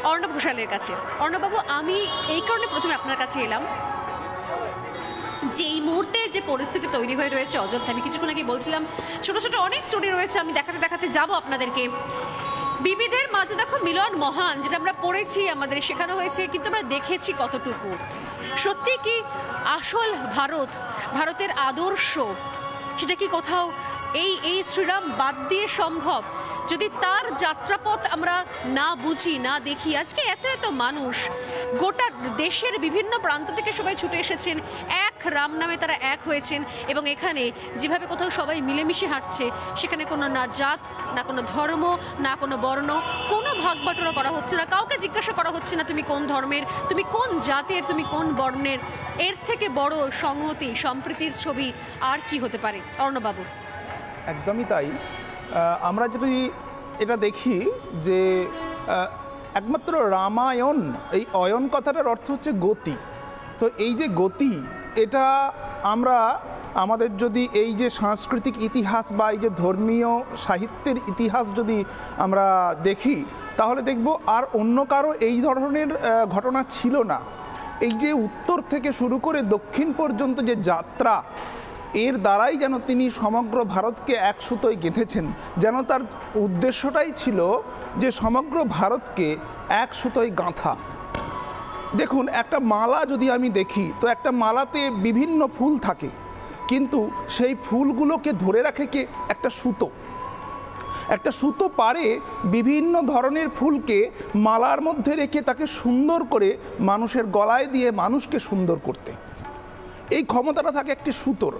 অর্ণব ঘোষালের কাছে। অর্ণববাবু, আমি এই কারণে প্রথমে আপনার কাছে এলাম যে এই মুহূর্তে যে পরিস্থিতি তৈরি হয়ে রয়েছে অযোধ্যা, আমি কিছুক্ষণ আগে বলছিলাম ছোট ছোট অনেক স্টোরি রয়েছে, আমি দেখাতে দেখাতে যাব আপনাদেরকে। বিবিধের মাঝে দেখো মিলন মহান, যেটা আমরা পড়েছি, আমাদের শেখানো হয়েছে, কিন্তু আমরা দেখেছি কতটুকু সত্যি কি আসল ভারতের আদর্শ সেটা কি কোথাও এই শ্রীরাম বাদ দিয়ে সম্ভব? যদি তার যাত্রাপথ আমরা না বুঝি, না দেখি, আজকে এত এত মানুষ গোটা দেশের বিভিন্ন প্রান্ত থেকে সবাই ছুটে এসেছেন, এক রাম নামে তারা এক হয়েছেন, এবং এখানে যেভাবে কোথাও সবাই মিলেমিশে হাঁটছে, সেখানে কোনো না জাত, না কোনো ধর্ম, না কোনো বর্ণ, কোনো ভাগ বাটোয়ারা করা হচ্ছে না, কাউকে জিজ্ঞাসা করা হচ্ছে না তুমি কোন ধর্মের, তুমি কোন জাতের, তুমি কোন বর্ণের। এর থেকে বড় সংহতি, সম্প্রীতির ছবি আর কি হতে পারে অর্ণবাবু? একদমই তাই। আমরা যদি এটা দেখি যে একমাত্র রামায়ণ, এই অয়ন কথাটার অর্থ হচ্ছে গতি। তো এই যে গতি, এটা আমরা আমাদের যদি এই যে সাংস্কৃতিক ইতিহাস বা এই যে ধর্মীয় সাহিত্যের ইতিহাস যদি আমরা দেখি, তাহলে দেখব আর অন্য কারো এই ধরনের ঘটনা ছিল না। এই যে উত্তর থেকে শুরু করে দক্ষিণ পর্যন্ত যে যাত্রা, এর দ্বারাই যেন তিনি সমগ্র ভারতকে এক সুতোয় গেঁথেছেন, যেন তার উদ্দেশ্যটাই ছিল যে সমগ্র ভারতকে এক সুতোয় গাঁথা। দেখুন, একটা মালা যদি আমি দেখি, তো একটা মালাতে বিভিন্ন ফুল থাকে, কিন্তু সেই ফুলগুলোকে ধরে রাখে কে? একটা সুতো। একটা সুতো পারে বিভিন্ন ধরনের ফুলকে মালার মধ্যে রেখে তাকে সুন্দর করে মানুষের গলায় দিয়ে মানুষকে সুন্দর করতে। এই ক্ষমতাটা থাকে একটি সুতোর।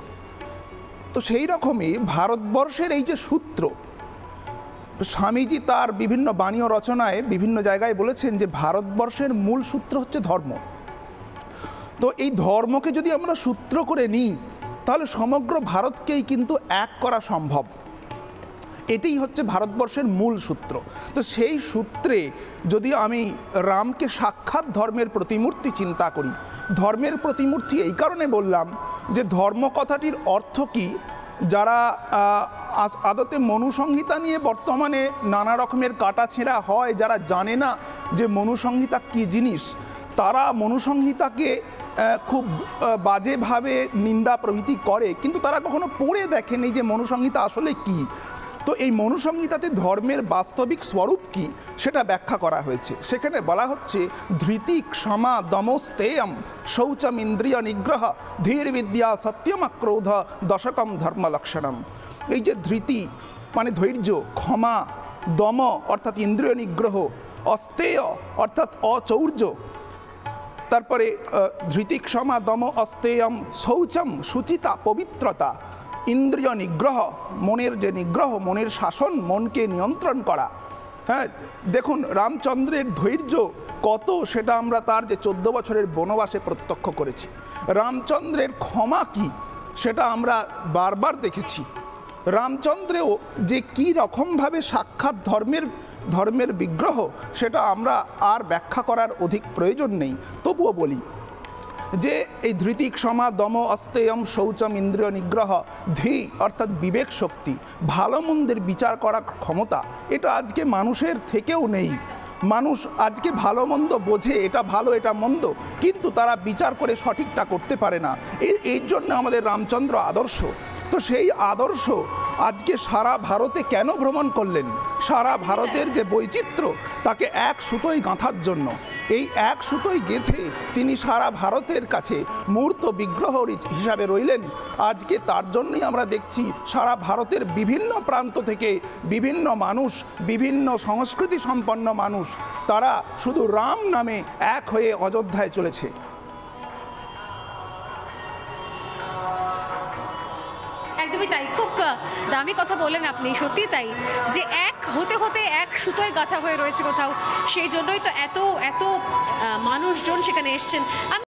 তো সেই রকমই ভারতবর্ষের এই যে সূত্র, স্বামীজি তার বিভিন্ন বাণী ও রচনায় বিভিন্ন জায়গায় বলেছেন যে ভারতবর্ষের মূল সূত্র হচ্ছে ধর্ম। তো এই ধর্মকে যদি আমরা সূত্র করে নিই, তাহলে সমগ্র ভারতকেই কিন্তু এক করা সম্ভব। এটাই হচ্ছে ভারতবর্ষের মূল সূত্র। তো সেই সূত্রে যদি আমি রামকে সাক্ষাৎ ধর্মের প্রতিমূর্তি চিন্তা করি, ধর্মের প্রতিমূর্তি এই কারণে বললাম যে ধর্ম কথাটির অর্থ কি, যারা আদতে মনুসংহিতা নিয়ে বর্তমানে নানা রকমের কাটাছেঁড়া হয়, যারা জানে না যে মনুসংহিতা কী জিনিস, তারা মনুসংহিতাকে খুব বাজেভাবে নিন্দা প্রভৃতি করে, কিন্তু তারা কখনো পড়ে দেখেনি যে মনুসংহিতা আসলে কী। তো এই মনুসংহিতাতে ধর্মের বাস্তবিক স্বরূপ কী সেটা ব্যাখ্যা করা হয়েছে। সেখানে বলা হচ্ছে ধৃতি ক্ষমা দমস্তেয়ম শৌচম ইন্দ্রিয় নিগ্রহ ধীর বিদ্যা সত্যমক্রোধ দশকম ধর্মলক্ষণম। এই যে ধৃতি মানে ধৈর্য, ক্ষমা, দম অর্থাৎ ইন্দ্রিয় নিগ্রহ, অস্তেয় অর্থাৎ অচৌর্য, তারপরে ধৃতি ক্ষমা দম অস্তেয়ম শৌচম শুচিতা পবিত্রতা, ইন্দ্রিয় নিগ্রহ মনের যে নিগ্রহ, মনের শাসন, মনকে নিয়ন্ত্রণ করা। হ্যাঁ, দেখুন রামচন্দ্রের ধৈর্য কত, সেটা আমরা তার যে 14 বছরের বনবাসে প্রত্যক্ষ করেছি। রামচন্দ্রের ক্ষমা কি, সেটা আমরা বারবার দেখেছি। রামচন্দ্রেও যে কী রকমভাবে সাক্ষাৎ ধর্মের বিগ্রহ, সেটা আমরা আর ব্যাখ্যা করার অধিক প্রয়োজন নেই। তবুও বলি যে এই ধৃতি ক্ষমা দম অস্তেয়ম শৌচম ইন্দ্রিয় নিগ্রহ ধী অর্থাৎ বিবেক শক্তি, ভালো মন্দের বিচার করার ক্ষমতা, এটা আজকে মানুষের থেকেও নেই। মানুষ আজকে ভালো মন্দ বোঝে, এটা ভালো এটা মন্দ, কিন্তু তারা বিচার করে সঠিকটা করতে পারে না। এর জন্য আমাদের রামচন্দ্র আদর্শ। তো সেই আদর্শ আজকে সারা ভারতে কেন ভ্রমণ করলেন? সারা ভারতের যে বৈচিত্র্য, তাকে এক সুতোয় গাঁথার জন্য। এই এক সুতোয় গেঁথে তিনি সারা ভারতের কাছে মূর্ত বিগ্রহ হিসাবে রইলেন। আজকে তার জন্যই আমরা দেখছি সারা ভারতের বিভিন্ন প্রান্ত থেকে বিভিন্ন মানুষ, বিভিন্ন সংস্কৃতি সম্পন্ন মানুষ, তারা শুধু রাম নামে এক হয়ে অযোধ্যায় চলেছে। একদমই তাই, খুব দামি কথা বলেন আপনি, সত্যি তাই, যে এক হতে হতে এক সুতোয় গাঁথা হয়ে রয়েছে কোথাও, সেই জন্যই তো এত এত মানুষজন সেখানে এসছেন। আমি